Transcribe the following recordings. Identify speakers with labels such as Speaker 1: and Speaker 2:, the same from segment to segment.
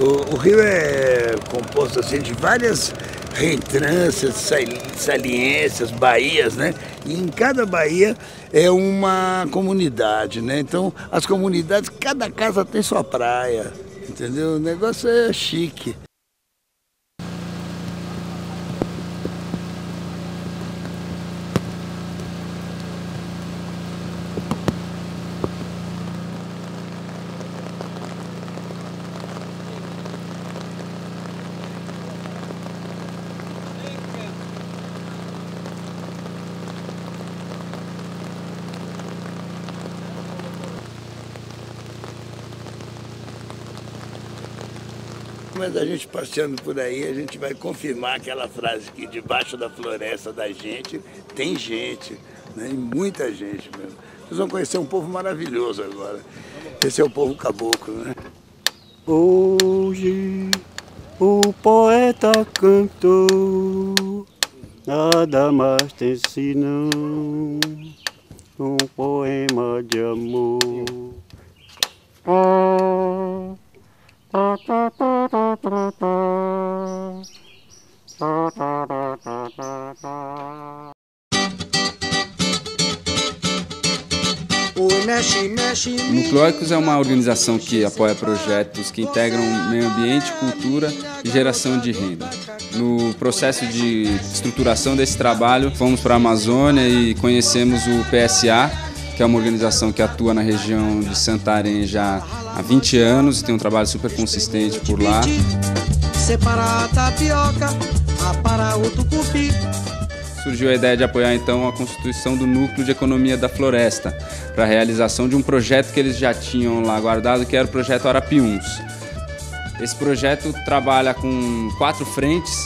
Speaker 1: O rio é composto assim, de várias reentrâncias, saliências, baías, né? E em cada baía é uma comunidade, né? Então, as comunidades, cada casa tem sua praia, entendeu? O negócio é chique. Mas a gente passeando por aí, a gente vai confirmar aquela frase que debaixo da floresta da gente, tem gente, né? E muita gente mesmo. Vocês vão conhecer um povo maravilhoso agora. Esse é o povo caboclo, né?
Speaker 2: Hoje o poeta cantou, nada mais tem senão um poema de amor.
Speaker 3: O Nucleóicos é uma organização que apoia projetos que integram meio ambiente, cultura e geração de renda. No processo de estruturação desse trabalho, fomos para a Amazônia e conhecemos o PSA, que é uma organização que atua na região de Santarém já há 20 anos e tem um trabalho super consistente por lá.
Speaker 4: Separa a tapioca, para o tucupi.
Speaker 3: Surgiu a ideia de apoiar então a constituição do Núcleo de Economia da Floresta para a realização de um projeto que eles já tinham lá guardado, que era o projeto Arapiuns. Esse projeto trabalha com 4 frentes,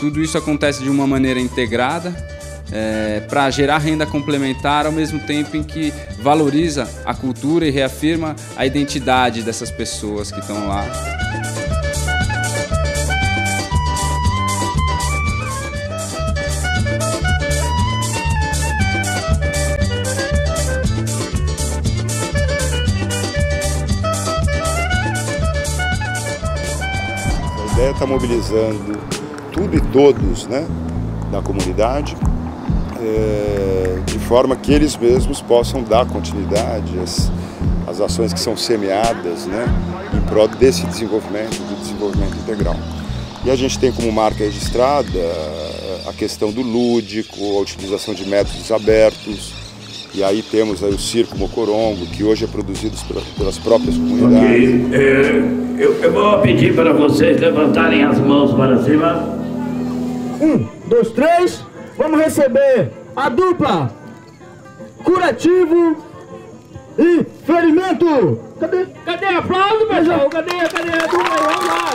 Speaker 3: tudo isso acontece de uma maneira integrada, para gerar renda complementar ao mesmo tempo em que valoriza a cultura e reafirma a identidade dessas pessoas que estão lá.
Speaker 5: A ideia está mobilizando tudo e todos, né, da comunidade, de forma que eles mesmos possam dar continuidade às ações que são semeadas, né, em prol desse desenvolvimento, do desenvolvimento integral. E a gente tem como marca registrada a questão do lúdico, a utilização de métodos abertos, e aí temos aí o circo mocorongo, que hoje é produzido pelas próprias comunidades.
Speaker 6: Okay. Eu vou pedir para vocês levantarem as mãos para cima.
Speaker 7: 1, 2, 3. Vamos receber a dupla Curativo e Ferimento. Cadê aplauso, pessoal? Cadê a dupla? Vamos lá.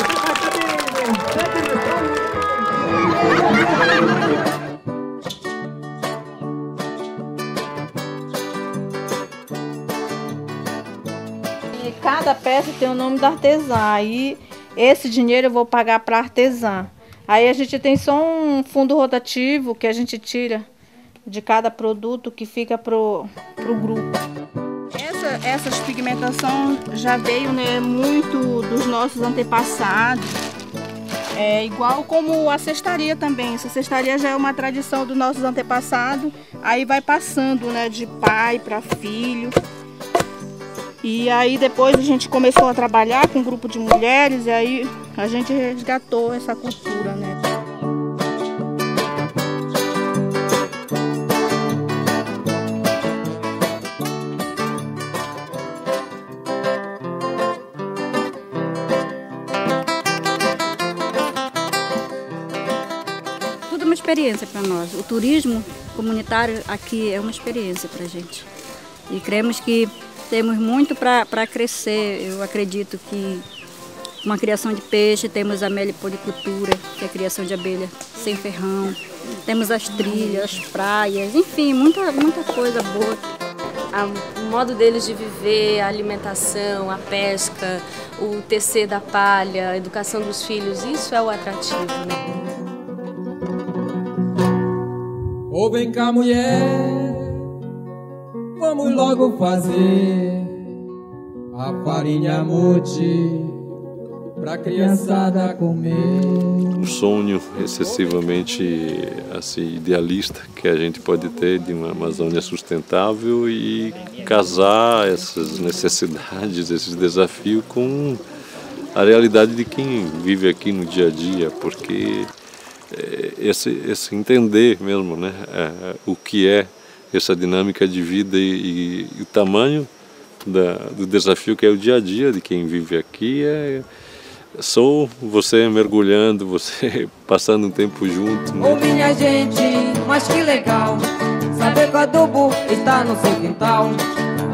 Speaker 8: Cada peça tem o nome do artesã. Aí esse dinheiro eu vou pagar para artesã. Aí a gente tem só um fundo rotativo que a gente tira de cada produto que fica pro grupo. Essas pigmentação já veio, né, muito dos nossos antepassados. Igual como a cestaria também. Essa cestaria já é uma tradição dos nossos antepassados. Aí vai passando, né, de pai para filho. E aí depois a gente começou a trabalhar com um grupo de mulheres e aí a gente resgatou essa cultura, né?
Speaker 9: Tudo é uma experiência para nós. O turismo comunitário aqui é uma experiência para a gente. E cremos que temos muito para crescer. Eu acredito que uma criação de peixe, temos a meliponicultura, que é a criação de abelha sem ferrão. Temos as trilhas, as praias, enfim, muita coisa boa.
Speaker 10: O modo deles de viver, a alimentação, a pesca, o tecer da palha, a educação dos filhos, isso é o atrativo, né?
Speaker 11: Ô, vem cá, mulher, vamos logo fazer a farinha mote pra criançada comer.
Speaker 12: Um sonho excessivamente assim, idealista que a gente pode ter de uma Amazônia sustentável e casar essas necessidades, esses desafios com a realidade de quem vive aqui no dia a dia, porque esse entender mesmo, né, o que é essa dinâmica de vida e o tamanho do desafio que é o dia a dia de quem vive aqui sou você mergulhando, você passando um tempo junto, né?
Speaker 13: Ô minha gente, mas que legal saber que o adubo está no seu quintal.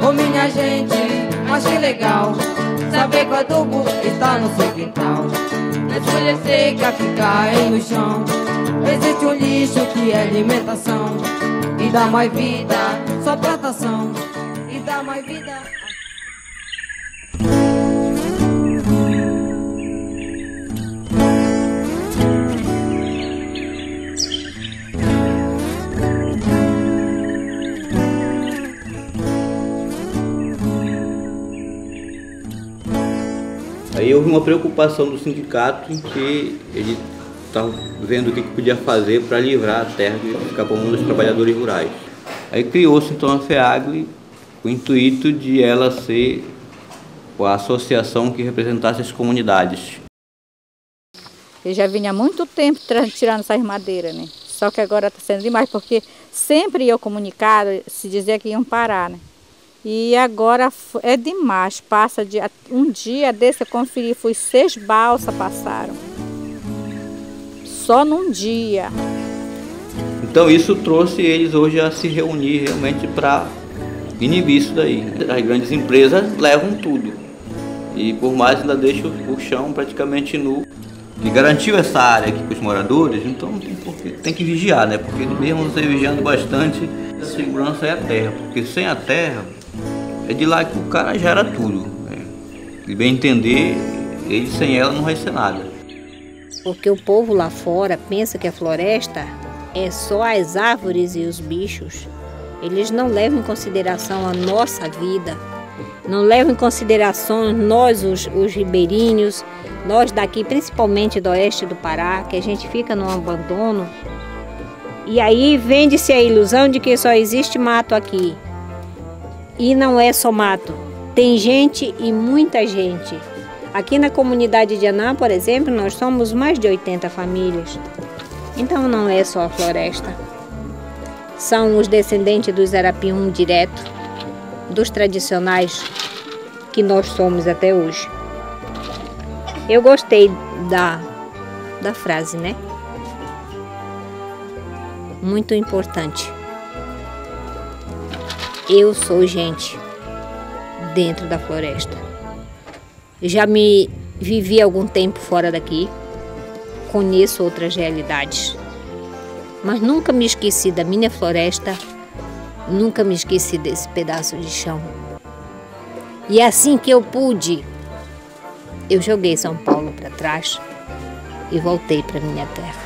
Speaker 13: Ô minha gente, mas que legal saber que o adubo está no seu quintal. Nas folhas secas que caem no chão existe um lixo que é alimentação e dá mais vida, só plantação e dá mais vida.
Speaker 14: Aí houve uma preocupação do sindicato em que ele estava vendo o que podia fazer para livrar a terra de ficar para mão dos trabalhadores rurais. Aí criou-se então a FEAGRE com o intuito de ela ser a associação que representasse as comunidades.
Speaker 9: Eu já vinha há muito tempo tirando essas madeiras, né? Só que agora está sendo demais, porque sempre eu comunicado, se dizia que iam parar, né? E agora é demais, passa um dia desse eu conferi, fui 6 balsas passaram. Só num dia.
Speaker 14: Então isso trouxe eles hoje a se reunir realmente para inibir isso daí. As grandes empresas levam tudo. E por mais ainda deixam o chão praticamente nu. E garantiu essa área aqui para os moradores, então tem que vigiar, né? Porque mesmo você vigiando bastante, a segurança é a terra. Porque sem a terra, é de lá que o cara gera tudo. Né? E bem entender, ele sem ela não vai ser nada.
Speaker 15: Porque o povo lá fora pensa que a floresta é só as árvores e os bichos. Eles não levam em consideração a nossa vida, não levam em consideração nós, os ribeirinhos, nós daqui, principalmente do oeste do Pará, que a gente fica no abandono. E aí vende-se a ilusão de que só existe mato aqui. E não é só mato, tem gente e muita gente. Aqui na comunidade de Anã, por exemplo, nós somos mais de 80 famílias. Então não é só a floresta. São os descendentes dos Arapiuns direto, dos tradicionais que nós somos até hoje. Eu gostei da frase, né? Muito importante. Eu sou gente dentro da floresta. Já me vivi algum tempo fora daqui, conheço outras realidades, mas nunca me esqueci da minha floresta, nunca me esqueci desse pedaço de chão. E assim que eu pude, eu joguei São Paulo para trás e voltei para minha terra.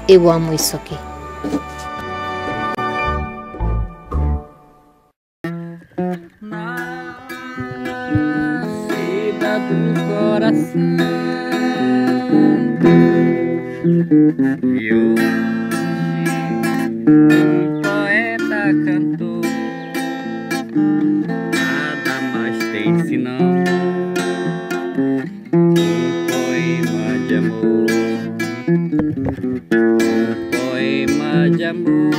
Speaker 15: Eu amo isso aqui.
Speaker 16: Do coração e hoje um poeta cantou, nada mais tem senão um poema de amor, um poema de amor.